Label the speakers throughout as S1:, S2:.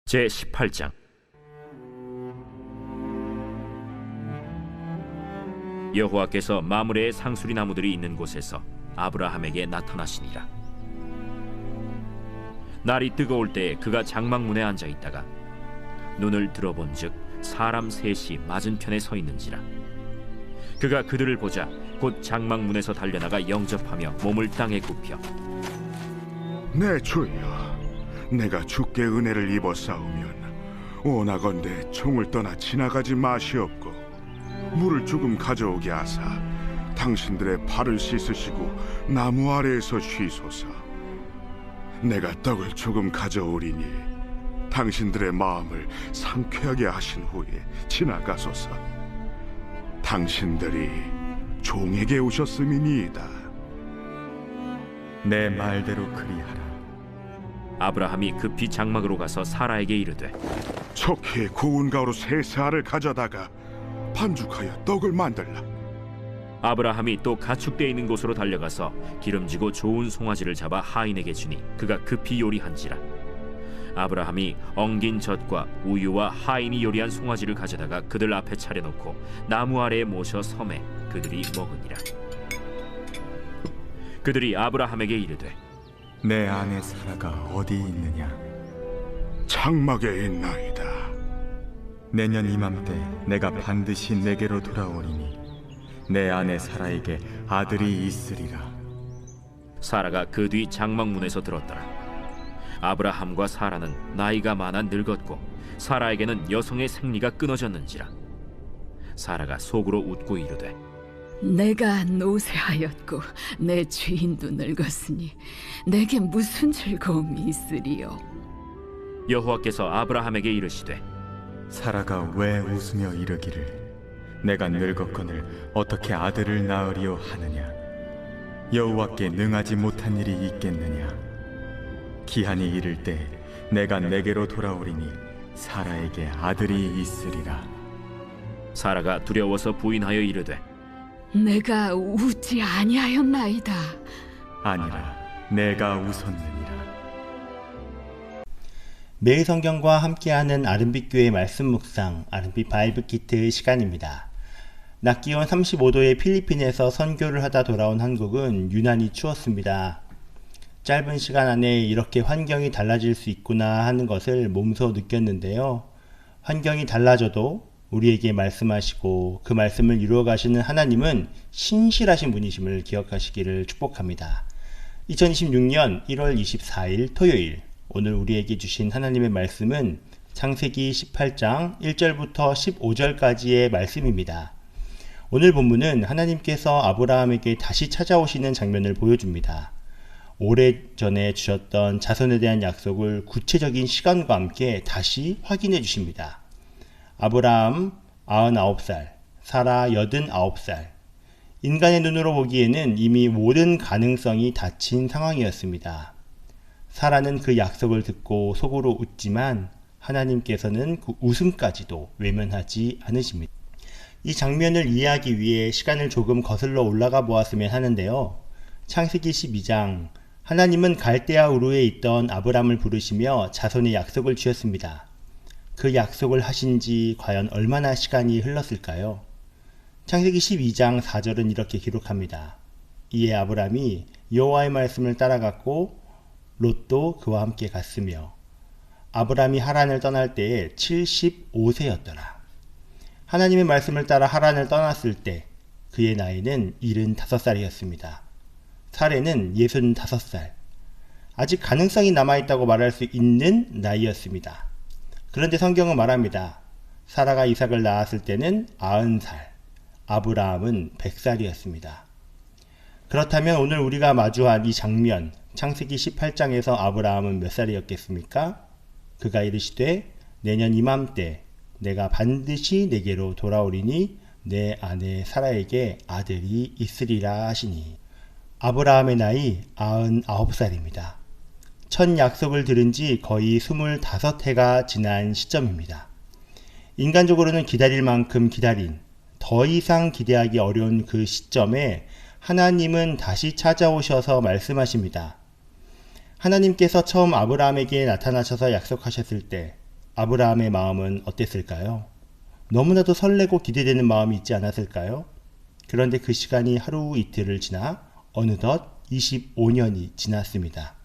S1: 제18장. 여호와께서 마므레의 상수리 나무들이 있는 곳에서 아브라함에게 나타나시니라. 날이 뜨거울 때에 그가 장막문에 앉아 있다가 눈을 들어본즉 사람 셋이 맞은편에 서 있는지라. 그가 그들을 보자 곧 장막문에서 달려나가 영접하며 몸을 땅에 굽혀
S2: 내 주여, 내가 주께 은혜를 입어 싸우면 원하건대 총을 떠나 지나가지 마시옵고 물을 조금 가져오게 하사 당신들의 발을 씻으시고 나무 아래에서 쉬소서. 내가 떡을 조금 가져오리니 당신들의 마음을 상쾌하게 하신 후에 지나가소서. 당신들이 종에게 오셨음이니이다.
S3: 내 말대로 그리하라.
S1: 아브라함이 급히 장막으로 가서 사라에게 이르되
S2: 척히 고운 가루 세 알을 가져다가 반죽하여 떡을 만들라.
S1: 아브라함이 또 가축되어 있는 곳으로 달려가서 기름지고 좋은 송아지를 잡아 하인에게 주니 그가 급히 요리한지라. 아브라함이 엉긴 젖과 우유와 하인이 요리한 송아지를 가져다가 그들 앞에 차려놓고 나무 아래에 모셔 섬에 그들이 먹으니라. 그들이 아브라함에게 이르되
S3: 내 아내 사라가 어디 있느냐?
S2: 장막에 있나이다.
S3: 내년 이맘때 내가 반드시 내게로 돌아오리니 내 아내 사라에게 아들이 있으리라.
S1: 사라가 그 뒤 장막문에서 들었더라. 아브라함과 사라는 나이가 많아 늙었고 사라에게는 여성의 생리가 끊어졌는지라. 사라가 속으로 웃고 이르되
S4: 내가 노쇠하였고 내 주인도 늙었으니 내게 무슨 즐거움이 있으리요.
S1: 여호와께서 아브라함에게 이르시되
S3: 사라가 왜 웃으며 이르기를 내가 늙었거늘 어떻게 아들을 낳으리요 하느냐? 여호와께 능하지 못한 일이 있겠느냐? 기한이 이를 때 내가 내게로 돌아오리니 사라에게 아들이 있으리라.
S1: 사라가 두려워서 부인하여 이르되
S4: 내가 웃지 아니하였나이다.
S3: 아니라 내가 웃었느니라.
S5: 매일 성경과 함께하는 아름빛 교회 말씀 묵상, 아름빛 바이블 키트 시간입니다. 낮 기온 35도의 필리핀에서 선교를 하다 돌아온 한국은 유난히 추웠습니다. 짧은 시간 안에 이렇게 환경이 달라질 수 있구나 하는 것을 몸소 느꼈는데요. 환경이 달라져도 우리에게 말씀하시고 그 말씀을 이루어 가시는 하나님은 신실하신 분이심을 기억하시기를 축복합니다. 2026년 1월 24일 토요일, 오늘 우리에게 주신 하나님의 말씀은 창세기 18장 1절부터 15절까지의 말씀입니다. 오늘 본문은 하나님께서 아브라함에게 다시 찾아오시는 장면을 보여줍니다. 오래전에 주셨던 자손에 대한 약속을 구체적인 시간과 함께 다시 확인해 주십니다. 아브라함 99살, 사라 89살. 인간의 눈으로 보기에는 이미 모든 가능성이 닫힌 상황이었습니다. 사라는 그 약속을 듣고 속으로 웃지만 하나님께서는 그 웃음까지도 외면하지 않으십니다. 이 장면을 이해하기 위해 시간을 조금 거슬러 올라가 보았으면 하는데요. 창세기 12장, 하나님은 갈대아 우르에 있던 아브람을 부르시며 자손의 약속을 주셨습니다. 그 약속을 하신 지 과연 얼마나 시간이 흘렀을까요? 창세기 12장 4절은 이렇게 기록합니다. 이에 아브람이 여호와의 말씀을 따라갔고 롯도 그와 함께 갔으며 아브람이 하란을 떠날 때에 75세였더라. 하나님의 말씀을 따라 하란을 떠났을 때 그의 나이는 75살이었습니다. 사레는 65살. 아직 가능성이 남아있다고 말할 수 있는 나이였습니다. 그런데 성경은 말합니다. 사라가 이삭을 낳았을 때는 90살, 아브라함은 100살이었습니다. 그렇다면 오늘 우리가 마주한 이 장면, 창세기 18장에서 아브라함은 몇 살이었겠습니까? 그가 이르시되 내년 이맘때 내가 반드시 내게로 돌아오리니 내 아내 사라에게 아들이 있으리라 하시니. 아브라함의 나이 99살입니다. 첫 약속을 들은 지 거의 25해가 지난 시점입니다. 인간적으로는 기다릴 만큼 기다린, 더 이상 기대하기 어려운 그 시점에 하나님은 다시 찾아오셔서 말씀하십니다. 하나님께서 처음 아브라함에게 나타나셔서 약속하셨을 때 아브라함의 마음은 어땠을까요? 너무나도 설레고 기대되는 마음이 있지 않았을까요? 그런데 그 시간이 하루 이틀을 지나 어느덧 25년이 지났습니다.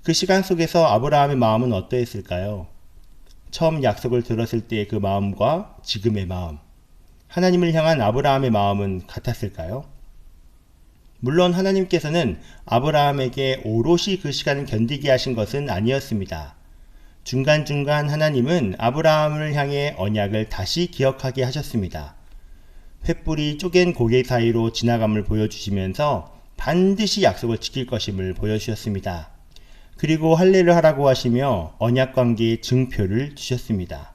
S5: 그 시간 속에서 아브라함의 마음은 어떠했을까요? 처음 약속을 들었을 때의 그 마음과 지금의 마음, 하나님을 향한 아브라함의 마음은 같았을까요? 물론 하나님께서는 아브라함에게 오롯이 그 시간을 견디게 하신 것은 아니었습니다. 중간중간 하나님은 아브라함을 향해 언약을 다시 기억하게 하셨습니다. 횃불이 쪼갠 고개 사이로 지나감을 보여주시면서 반드시 약속을 지킬 것임을 보여주셨습니다. 그리고 할례를 하라고 하시며 언약 관계의 증표를 주셨습니다.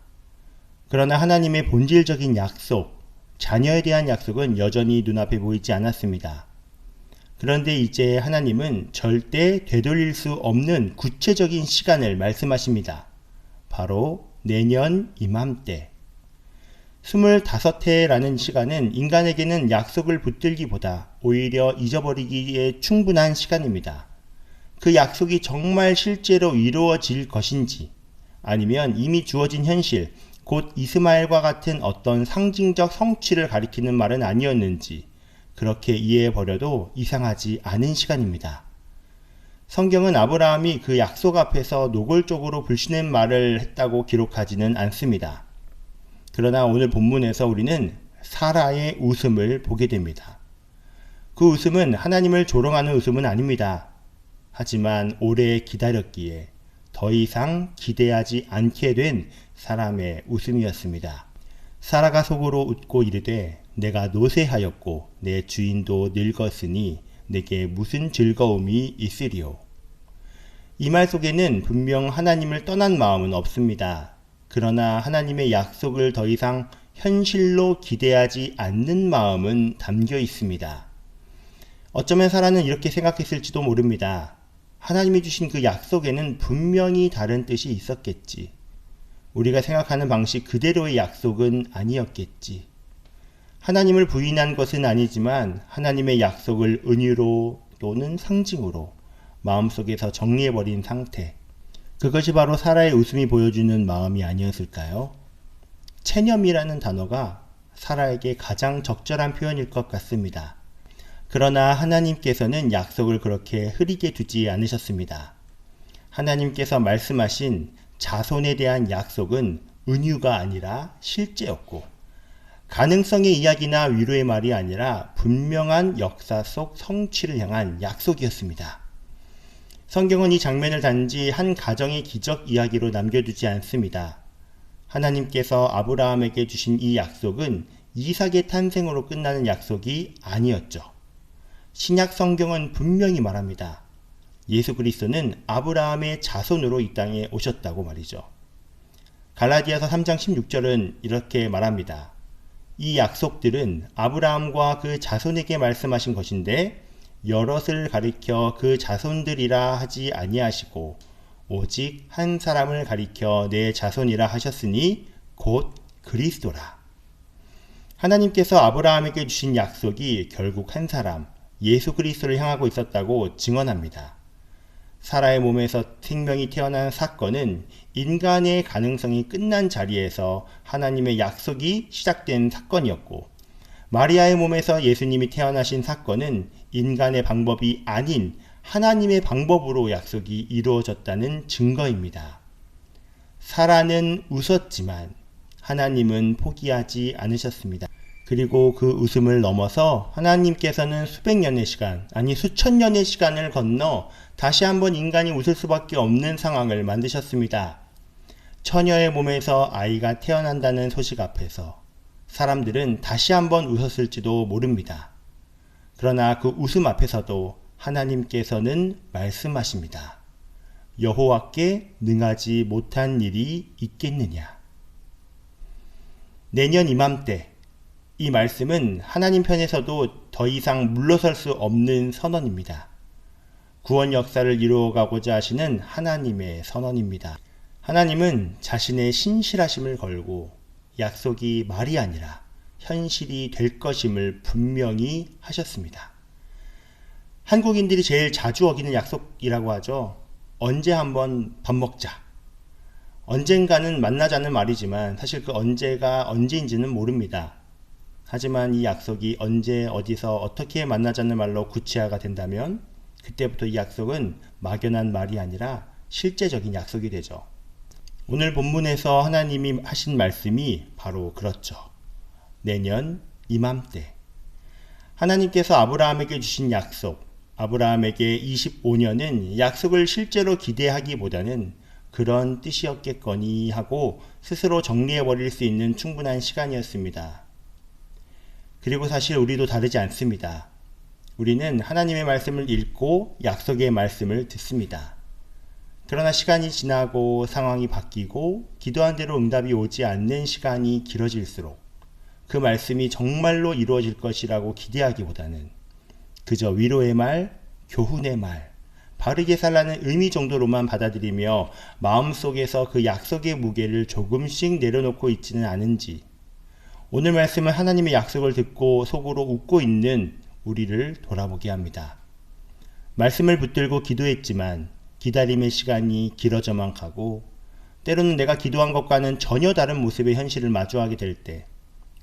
S5: 그러나 하나님의 본질적인 약속, 자녀에 대한 약속은 여전히 눈앞에 보이지 않았습니다. 그런데 이제 하나님은 절대 되돌릴 수 없는 구체적인 시간을 말씀하십니다. 바로 내년 이맘때. 25해라는 시간은 인간에게는 약속을 붙들기보다 오히려 잊어버리기에 충분한 시간입니다. 그 약속이 정말 실제로 이루어질 것인지, 아니면 이미 주어진 현실, 곧 이스마엘과 같은 어떤 상징적 성취를 가리키는 말은 아니었는지, 그렇게 이해해버려도 이상하지 않은 시간입니다. 성경은 아브라함이 그 약속 앞에서 노골적으로 불신의 말을 했다고 기록하지는 않습니다. 그러나 오늘 본문에서 우리는 사라의 웃음을 보게 됩니다. 그 웃음은 하나님을 조롱하는 웃음은 아닙니다. 하지만 오래 기다렸기에 더 이상 기대하지 않게 된 사람의 웃음이었습니다. 사라가 속으로 웃고 이르되 내가 노쇠하였고 내 주인도 늙었으니 내게 무슨 즐거움이 있으리요. 이 말 속에는 분명 하나님을 떠난 마음은 없습니다. 그러나 하나님의 약속을 더 이상 현실로 기대하지 않는 마음은 담겨 있습니다. 어쩌면 사라는 이렇게 생각했을지도 모릅니다. 하나님이 주신 그 약속에는 분명히 다른 뜻이 있었겠지. 우리가 생각하는 방식 그대로의 약속은 아니었겠지. 하나님을 부인한 것은 아니지만 하나님의 약속을 은유로 또는 상징으로 마음속에서 정리해버린 상태. 그것이 바로 사라의 웃음이 보여주는 마음이 아니었을까요? 체념이라는 단어가 사라에게 가장 적절한 표현일 것 같습니다. 그러나 하나님께서는 약속을 그렇게 흐리게 두지 않으셨습니다. 하나님께서 말씀하신 자손에 대한 약속은 은유가 아니라 실제였고, 가능성의 이야기나 위로의 말이 아니라 분명한 역사 속 성취를 향한 약속이었습니다. 성경은 이 장면을 단지 한 가정의 기적 이야기로 남겨두지 않습니다. 하나님께서 아브라함에게 주신 이 약속은 이삭의 탄생으로 끝나는 약속이 아니었죠. 신약 성경은 분명히 말합니다. 예수 그리스도는 아브라함의 자손으로 이 땅에 오셨다고 말이죠. 갈라디아서 3장 16절은 이렇게 말합니다. 이 약속들은 아브라함과 그 자손에게 말씀하신 것인데 여럿을 가리켜 그 자손들이라 하지 아니하시고 오직 한 사람을 가리켜 내 자손이라 하셨으니 곧 그리스도라. 하나님께서 아브라함에게 주신 약속이 결국 한 사람, 예수 그리스도를 향하고 있었다고 증언합니다. 사라의 몸에서 생명이 태어난 사건은 인간의 가능성이 끝난 자리에서 하나님의 약속이 시작된 사건이었고, 마리아의 몸에서 예수님이 태어나신 사건은 인간의 방법이 아닌 하나님의 방법으로 약속이 이루어졌다는 증거입니다. 사라는 웃었지만 하나님은 포기하지 않으셨습니다. 그리고 그 웃음을 넘어서 하나님께서는 수백 년의 시간, 아니 수천 년의 시간을 건너 다시 한번 인간이 웃을 수밖에 없는 상황을 만드셨습니다. 처녀의 몸에서 아이가 태어난다는 소식 앞에서 사람들은 다시 한번 웃었을지도 모릅니다. 그러나 그 웃음 앞에서도 하나님께서는 말씀하십니다. 여호와께 능하지 못한 일이 있겠느냐. 내년 이맘때, 이 말씀은 하나님 편에서도 더 이상 물러설 수 없는 선언입니다. 구원 역사를 이루어가고자 하시는 하나님의 선언입니다. 하나님은 자신의 신실하심을 걸고 약속이 말이 아니라 현실이 될 것임을 분명히 하셨습니다. 한국인들이 제일 자주 어기는 약속이라고 하죠. 언제 한번 밥 먹자. 언젠가는 만나자는 말이지만 사실 그 언제가 언제인지는 모릅니다. 하지만 이 약속이 언제 어디서 어떻게 만나자는 말로 구체화가 된다면 그때부터 이 약속은 막연한 말이 아니라 실제적인 약속이 되죠. 오늘 본문에서 하나님이 하신 말씀이 바로 그렇죠. 내년 이맘때 하나님께서 아브라함에게 주신 약속, 아브라함에게 25년은 약속을 실제로 기대하기보다는 그런 뜻이었겠거니 하고 스스로 정리해버릴 수 있는 충분한 시간이었습니다. 그리고 사실 우리도 다르지 않습니다. 우리는 하나님의 말씀을 읽고 약속의 말씀을 듣습니다. 그러나 시간이 지나고 상황이 바뀌고 기도한 대로 응답이 오지 않는 시간이 길어질수록 그 말씀이 정말로 이루어질 것이라고 기대하기보다는 그저 위로의 말, 교훈의 말, 바르게 살라는 의미 정도로만 받아들이며 마음속에서 그 약속의 무게를 조금씩 내려놓고 있지는 않은지 오늘 말씀은 하나님의 약속을 듣고 속으로 웃고 있는 우리를 돌아보게 합니다. 말씀을 붙들고 기도했지만 기다림의 시간이 길어져만 가고 때로는 내가 기도한 것과는 전혀 다른 모습의 현실을 마주하게 될 때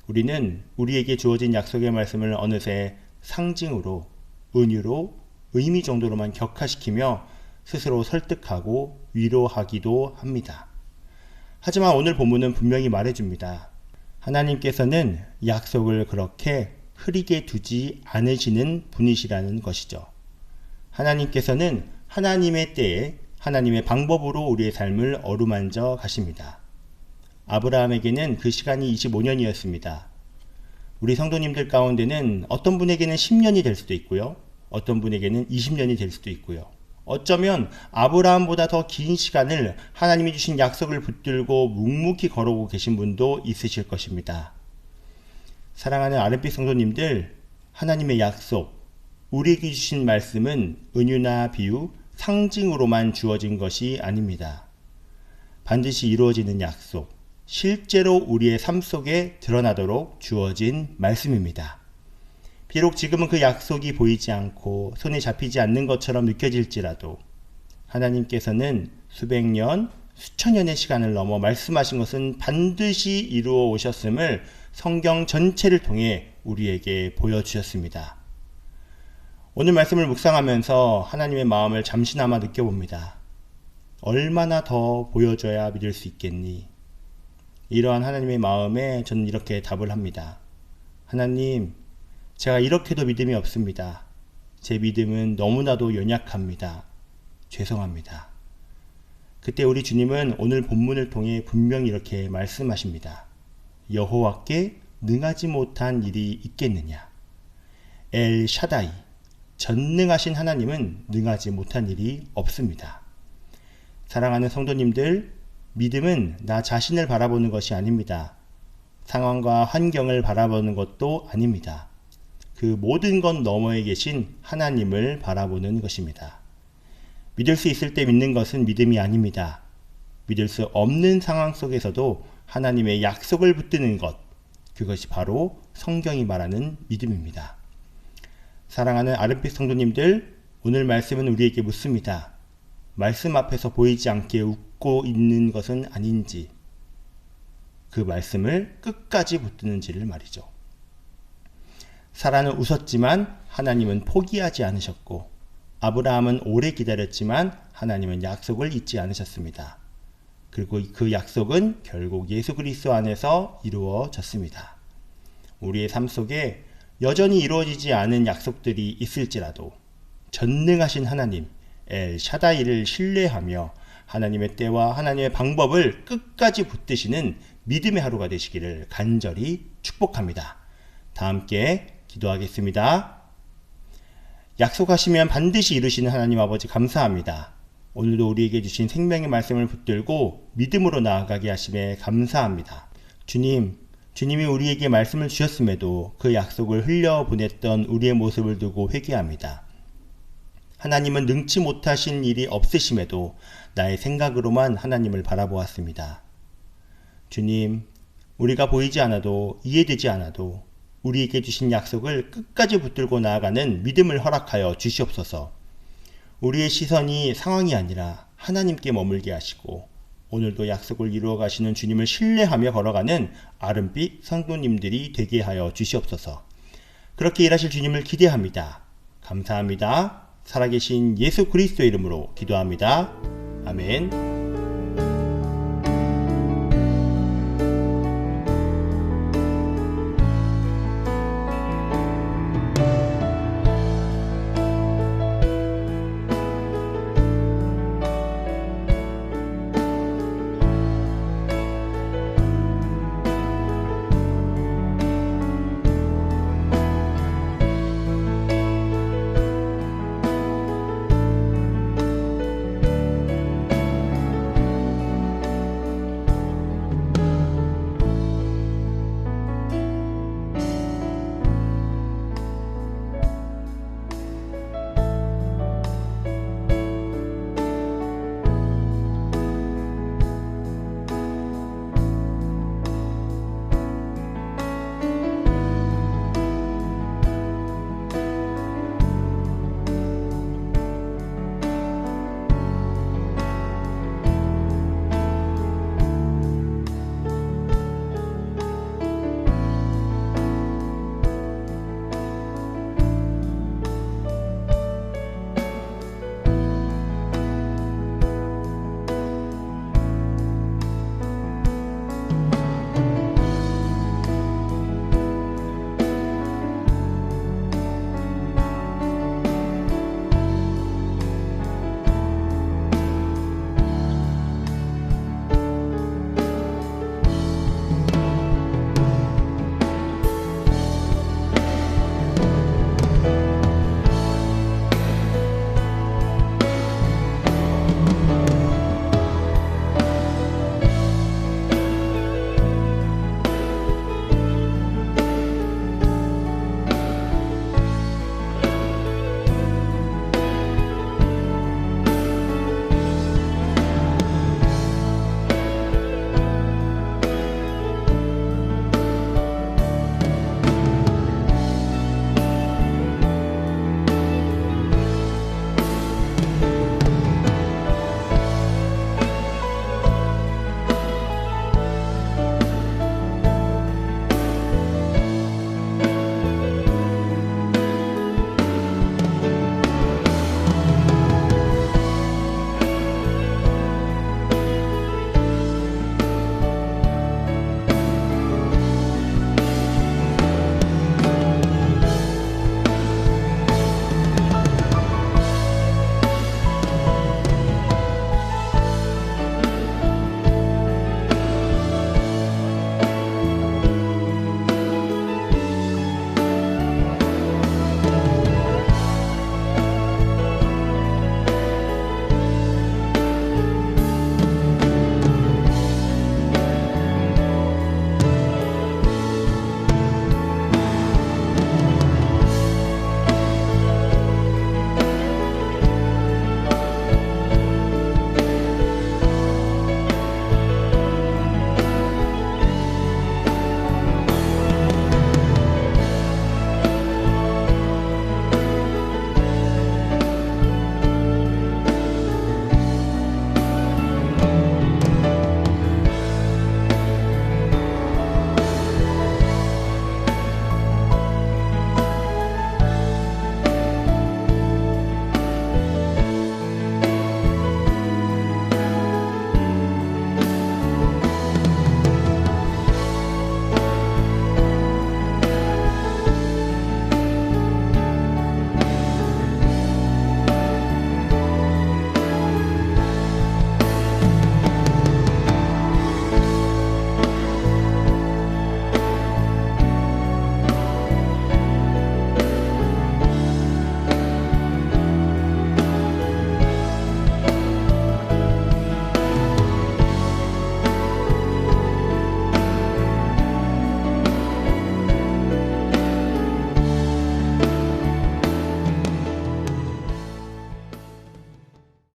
S5: 우리는 우리에게 주어진 약속의 말씀을 어느새 상징으로, 은유로, 의미 정도로만 격화시키며 스스로 설득하고 위로하기도 합니다. 하지만 오늘 본문은 분명히 말해줍니다. 하나님께서는 약속을 그렇게 흐리게 두지 않으시는 분이시라는 것이죠. 하나님께서는 하나님의 때에 하나님의 방법으로 우리의 삶을 어루만져 가십니다. 아브라함에게는 그 시간이 25년이었습니다. 우리 성도님들 가운데는 어떤 분에게는 10년이 될 수도 있고요. 어떤 분에게는 20년이 될 수도 있고요. 어쩌면 아브라함보다 더 긴 시간을 하나님이 주신 약속을 붙들고 묵묵히 걸어오고 계신 분도 있으실 것입니다. 사랑하는 아름빛 성도님들, 하나님의 약속, 우리에게 주신 말씀은 은유나 비유, 상징으로만 주어진 것이 아닙니다. 반드시 이루어지는 약속, 실제로 우리의 삶 속에 드러나도록 주어진 말씀입니다. 비록 지금은 그 약속이 보이지 않고 손에 잡히지 않는 것처럼 느껴질지라도 하나님께서는 수백 년, 수천 년의 시간을 넘어 말씀하신 것은 반드시 이루어 오셨음을 성경 전체를 통해 우리에게 보여주셨습니다. 오늘 말씀을 묵상하면서 하나님의 마음을 잠시나마 느껴봅니다. 얼마나 더 보여줘야 믿을 수 있겠니? 이러한 하나님의 마음에 저는 이렇게 답을 합니다. 하나님, 제가 이렇게도 믿음이 없습니다. 제 믿음은 너무나도 연약합니다. 죄송합니다. 그때 우리 주님은 오늘 본문을 통해 분명히 이렇게 말씀하십니다. 여호와께 능하지 못한 일이 있겠느냐? 엘 샤다이, 전능하신 하나님은 능하지 못한 일이 없습니다. 사랑하는 성도님들, 믿음은 나 자신을 바라보는 것이 아닙니다. 상황과 환경을 바라보는 것도 아닙니다. 그 모든 것 너머에 계신 하나님을 바라보는 것입니다. 믿을 수 있을 때 믿는 것은 믿음이 아닙니다. 믿을 수 없는 상황 속에서도 하나님의 약속을 붙드는 것, 그것이 바로 성경이 말하는 믿음입니다. 사랑하는 아름빛 성도님들, 오늘 말씀은 우리에게 묻습니다. 말씀 앞에서 보이지 않게 웃고 있는 것은 아닌지, 그 말씀을 끝까지 붙드는지를 말이죠. 사라는 웃었지만 하나님은 포기하지 않으셨고, 아브라함은 오래 기다렸지만 하나님은 약속을 잊지 않으셨습니다. 그리고 그 약속은 결국 예수 그리스도 안에서 이루어졌습니다. 우리의 삶 속에 여전히 이루어지지 않은 약속들이 있을지라도 전능하신 하나님 엘 샤다이를 신뢰하며 하나님의 때와 하나님의 방법을 끝까지 붙드시는 믿음의 하루가 되시기를 간절히 축복합니다. 다 함께 기도하겠습니다. 약속하시면 반드시 이루시는 하나님 아버지 감사합니다. 오늘도 우리에게 주신 생명의 말씀을 붙들고 믿음으로 나아가게 하심에 감사합니다. 주님이 우리에게 말씀을 주셨음에도 그 약속을 흘려보냈던 우리의 모습을 두고 회개합니다. 하나님은 능치 못하신 일이 없으심에도 나의 생각으로만 하나님을 바라보았습니다. 주님, 우리가 보이지 않아도 이해되지 않아도 우리에게 주신 약속을 끝까지 붙들고 나아가는 믿음을 허락하여 주시옵소서. 우리의 시선이 상황이 아니라 하나님께 머물게 하시고 오늘도 약속을 이루어 가시는 주님을 신뢰하며 걸어가는 아름빛 성도님들이 되게 하여 주시옵소서. 그렇게 일하실 주님을 기대합니다. 감사합니다. 살아계신 예수 그리스도의 이름으로 기도합니다. 아멘.